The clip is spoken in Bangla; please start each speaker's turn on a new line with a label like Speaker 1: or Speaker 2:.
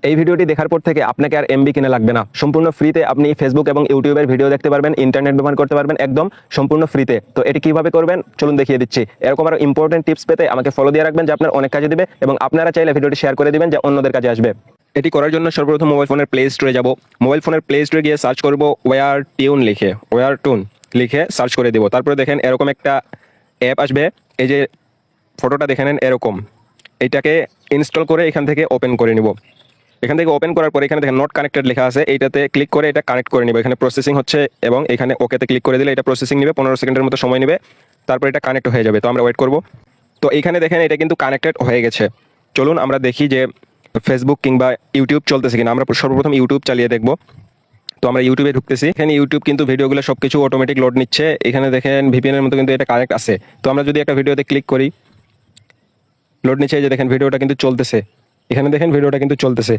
Speaker 1: এই ভিডিওটি দেখার পর থেকে আপনাকে আর এমবি কিনে লাগবে না, সম্পূর্ণ ফ্রিতে আপনি ফেসবুক এবং ইউটিউবের ভিডিও দেখতে পারবেন, ইন্টারনেট ব্যবহার করতে পারবেন একদম সম্পূর্ণ ফ্রিতে। তো এটি কিভাবে করবেন চলুন দেখিয়ে দিচ্ছি। এরকম আরো ইম্পর্টেন্ট টিপস পেতে আমাকে ফলো দিয়ে রাখবেন, যে আপনার অনেক কাজে দিবে, এবং আপনারা চাইলে ভিডিওটি শেয়ার করে দিবেন যে অন্যদের কাজে আসবে। এটি করার জন্য সর্বপ্রথম মোবাইল ফোনের প্লে স্টোরে যাব। মোবাইল ফোনের প্লে স্টোরে গিয়ে সার্চ করব ওয়ার টুন লিখে সার্চ করে দেব। তারপরে দেখেন এরকম একটা অ্যাপ আসবে, এই যে ফটোটা দেখে নেন এরকম। এইটাকে ইনস্টল করে এখান থেকে ওপেন করে নিব। এখান থেকে ওপেন করার পরে এখানে দেখেন নট কানেক্টেড লেখা আছে, এইটাতে ক্লিক করে এটা কানেক্ট করে নিব। এখানে প্রসেসিং হচ্ছে এবং এখানে ওকেতে ক্লিক করে দিলে এটা প্রসেসিং নেবে, 15 সেকেন্ডের মতো সময় নেবে, তারপর এটা কানেক্ট হয়ে যাবে। তো আমরা ওয়েট করব। তো এখানে দেখেন এটা কিন্তু কানেক্টেড হয়ে গেছে। চলুন আমরা দেখি যে ফেসবুক কিংবা ইউটিউব চলতেছে কিনা। আমরা সর্বপ্রথম ইউটিউব চালিয়ে দেখব। তো আমরা ইউটিউবে ঢুকতেছি। এখানে ইউটিউব কিন্তু ভিডিওগুলো সবকিছু অটোমেটিক লোড নিচ্ছে। এখানে দেখেন ভিপিএন এর মতো কিন্তু এটা কানেক্ট আছে। তো আমরা যদি একটা ভিডিওতে ক্লিক করি, লোড নিচ্ছে, এই যে দেখেন ভিডিওটা কিন্তু চলতেছে। এখানে দেখেন ভিডিওটা কিন্তু চলতেছে।